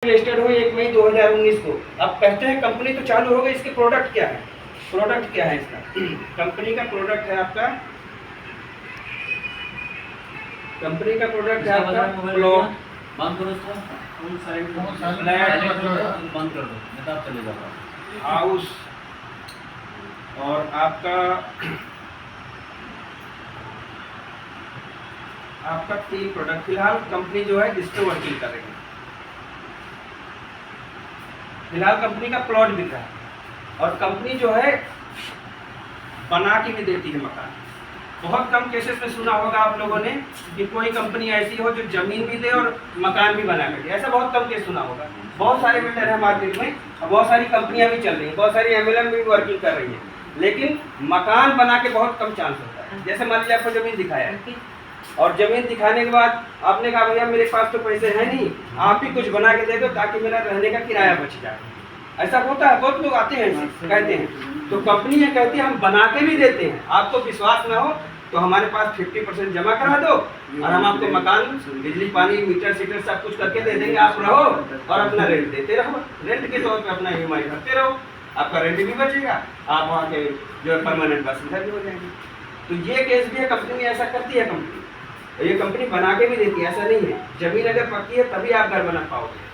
Registered हुई 1 मई 2019 को। अब कहते हैं कंपनी तो चालू हो गई, इसके प्रोडक्ट क्या है? प्रोडक्ट क्या है इसका? कंपनी का प्रोडक्ट है आपका, कंपनी का प्रोडक्ट है आपका प्लॉट, बंद करो इसको, बंद कर दो, तब चले जाओ हाउस और आपका आपका 3 प्रोडक्ट। फिलहाल कंपनी जो है जिस पे वर्किंग कर रही है, फिलहाल कंपनी का प्लॉट बिक रहा है और कंपनी जो है बना के भी देती है मकान। बहुत कम केसेस में सुना होगा आप लोगों ने कि कोई कंपनी ऐसी हो जो जमीन भी दे और मकान भी बना के दे, ऐसा बहुत कम केस सुना होगा। बहुत सारे बिल्डर है मार्केट में और बहुत सारी कंपनियां भी चल रही हैं, बहुत सारी एमएलएम भी वर्किंग कर रही है, लेकिन मकान बना के बहुत कम चांस होता है। जैसे मान लीजिए आपको जमीन दिखाया है और जमीन दिखाने के बाद आपने कहा भैया मेरे पास तो पैसे हैं नहीं, आप ही कुछ बना के दे दो ताकि मेरा रहने का किराया बच जाए। ऐसा होता है, बहुत लोग आते हैं कहते हैं। तो कंपनी ये कहती है हम बना के भी देते हैं, आपको विश्वास ना हो तो हमारे पास 50% जमा करा दो और हम आपको मकान, बिजली, पानी, मीटर सीटर सब कुछ करके दे देंगे, आप रहो और अपना रेंट देते रहो, रेंट के तौर पे अपना ईएमआई भरते रहो, आपका रेंट भी बचेगा, आप वहाँ के जो है परमानेंट बासिंदा भी हो जाएंगे। तो ये केस भी है, कंपनी ऐसा करती है कंपनी, और ये कंपनी बना के भी देती है, ऐसा नहीं है। जमीन अगर पक्की है तभी आप घर बना पाओगे,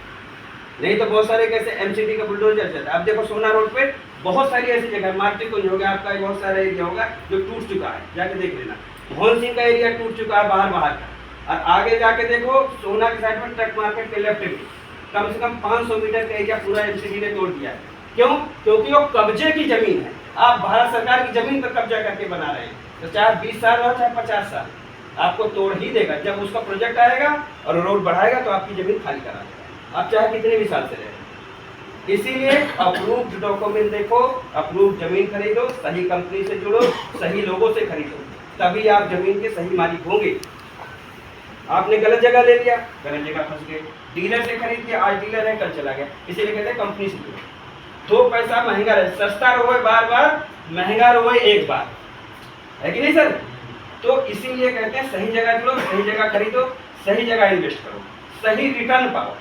नहीं तो बहुत सारे कैसे एमसीडी का बुलडोजर चलता है। अब देखो सोना रोड पे बहुत सारी ऐसी जगह, मार्केट को होगा आपका, बहुत सारा एरिया होगा जो टूट चुका है, जाके देख लेना। मोहन सिंह का एरिया टूट चुका है बाहर का, और आगे जाके देखो सोना की साइड में ट्रक मार्केट के लेफ्ट में कम से कम 500 मीटर का एरिया पूरा एमसीडी ने तोड़ दिया है। क्यों? क्योंकि वो कब्जे की जमीन है, आप भारत सरकार की जमीन पर कब्जा करके बना रहे हैं। तो चाहे 20 साल हो चाहे 50 साल, आपको तोड़ ही देगा। जब उसका प्रोजेक्ट आएगा और रोड बढ़ाएगा तो आपकी जमीन खाली करा देगा, आप चाहे कितने भी साल से रहे। इसीलिए अप्रूव्ड डॉक्यूमेंट देखो, अप्रूव्ड जमीन खरीदो, सही कंपनी से जुड़ो, सही लोगों से खरीदो, तभी आप जमीन के सही मालिक होंगे। आपने गलत जगह ले लिया, गलत जगह फंस गए, डीलर से खरीद लिया, आज डीलर है कल चला गया। इसीलिए कहते हैं कंपनी से जुड़ो, 2 पैसा महंगा रहे, सस्ता रोए बार बार, महंगा रोए एक बार, है कि नहीं सर? तो इसीलिए कहते हैं सही जगह जुड़ो, सही जगह खरीदो, सही जगह इन्वेस्ट करो, सही रिटर्न पाओ।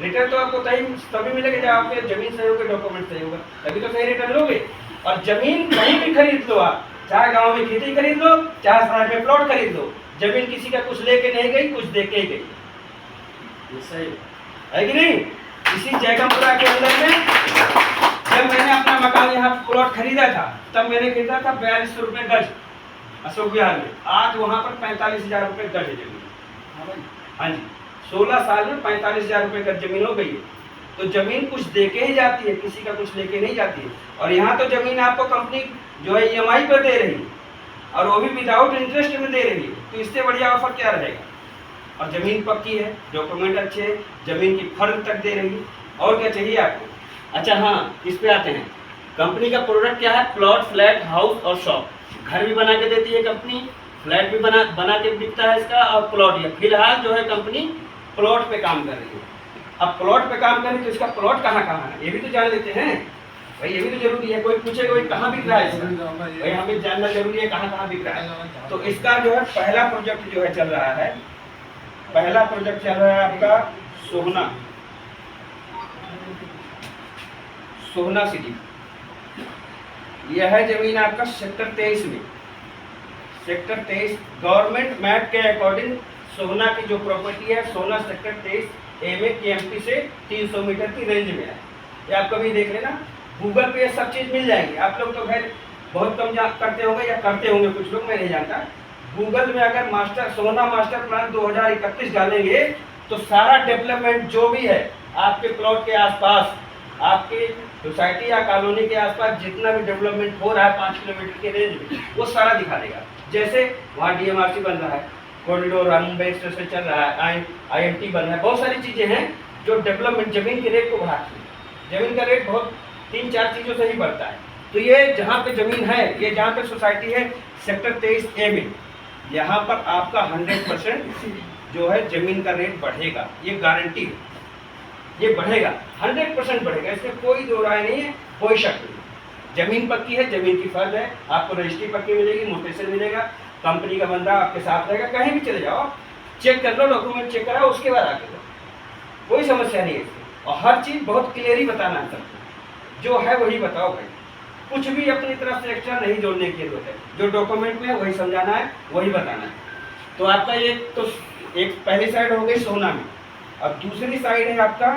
रिटर्न तो आपको तभी मिलेगा जब आपके जमीन सही होगा, डॉक्यूमेंट सही होगा, तभी तो सही रिटर्न लोगे। और जमीन कहीं भी खरीद लो आप, चाहे गांव में खेती खरीद लो, चाहे शहर में प्लॉट खरीद लो, जमीन किसी का कुछ लेके नहीं गई, कुछ दे के ही गई, ये सही है कि नहीं? इसी जयगमपुरा के अंदर में जब मैंने अपना मकान यहाँ प्लॉट खरीदा था, तब मैंने खरीदा था 4200 रुपये गज अशोक विहार में। आज वहाँ पर 45,000 रुपये गज है जमीन। हाँ जी, 16 साल में 45,000 रुपये गज जमीन हो गई है। तो जमीन कुछ देके ही जाती है, किसी का कुछ लेके नहीं जाती है। और यहाँ तो जमीन आपको कंपनी जो है ईएमआई पर दे रही है, और वो भी विदाउट इंटरेस्ट में दे रही है, तो इससे बढ़िया ऑफर क्या रहेगा? और जमीन पक्की है, डॉक्यूमेंट अच्छे हैं, जमीन की फर्म तक दे रही है, और क्या चाहिए आपको? अच्छा हाँ, इस पे आते हैं। कंपनी का प्रोडक्ट क्या है? प्लॉट, फ्लैट, हाउस और शॉप। घर भी बना के देती है कंपनी, फ्लैट भी बना के बिकता है इसका, और प्लॉट है। फिलहाल जो है कंपनी प्लॉट पे काम कर रही है। अब प्लॉट पे काम कर रही है तो इसका प्लॉट कहाँ है ये भी तो जान लेते हैं भाई, ये भी तो जरूरी है। कोई पूछेगा भाई कहाँ बिक रहा है इसका, भाई हमें जानना जरूरी है कहाँ बिक रहा है। तो इसका जो है पहला प्रोजेक्ट जो है चल रहा है, पहला प्रोजेक्ट चल रहा है आपका सोहना सिटी। यह है जमीन आपका सेक्टर 23 में, सेक्टर 23 गवर्नमेंट मैप के अकॉर्डिंग सोहना की जो प्रॉपर्टी है, सोहना सेक्टर 23 ए में केएमपी से 300 मीटर की रेंज में है। ये आप कभी देख लेना, गूगल पे ये सब चीज़ मिल जाएगी। आप लोग तो खैर बहुत कम करते होंगे या करते होंगे कुछ लोग, मैं नहीं जानता। गूगल में अगर सोहना मास्टर प्लान 2031 डालेंगे तो सारा डेवलपमेंट जो भी है आपके प्लॉट के आसपास, आपके सोसाइटी या कॉलोनी के आसपास जितना भी डेवलपमेंट हो रहा है 5 किलोमीटर के रेंज में, वो सारा दिखा देगा। जैसे वहाँ डीएमआरसी बन रहा है, कॉरिडोर मुंबई एक्सप्रेस चल रहा है, आईएमटी बन रहा है, बहुत सारी चीज़ें हैं जो डेवलपमेंट जमीन के रेट को बढ़ाती है। जमीन का रेट बहुत 3-4 चीज़ों से ही बढ़ता है। तो ये जहाँ पे जमीन है, ये जहाँ पे सोसाइटी है सेक्टर 23 ए में, यहाँ पर आपका 100% जो है जमीन का रेट बढ़ेगा, ये गारंटी है, ये बढ़ेगा, 100% बढ़ेगा, इसमें कोई दो राय नहीं है, कोई शक नहीं। जमीन पक्की है, जमीन की फर्ज है, आपको रजिस्ट्री पक्की मिलेगी, मोटेशन मिलेगा, कंपनी का बंदा आपके साथ रहेगा, कहीं भी चले जाओ, चेक कर लो, डॉक्यूमेंट चेक कराओ, उसके बाद आके दो। कोई समस्या नहीं है इसमें। और हर चीज़ बहुत क्लियरली बताना है सबको, जो है वही बताओ भाई, कुछ भी अपनी तरफ से एक्स्ट्रा नहीं जोड़ने की जरूरत है। जो डॉक्यूमेंट में है वही समझाना है, वही बताना है। तो आपका ये तो एक पहली साइड हो गई सोना में, अब दूसरी साइड है आपका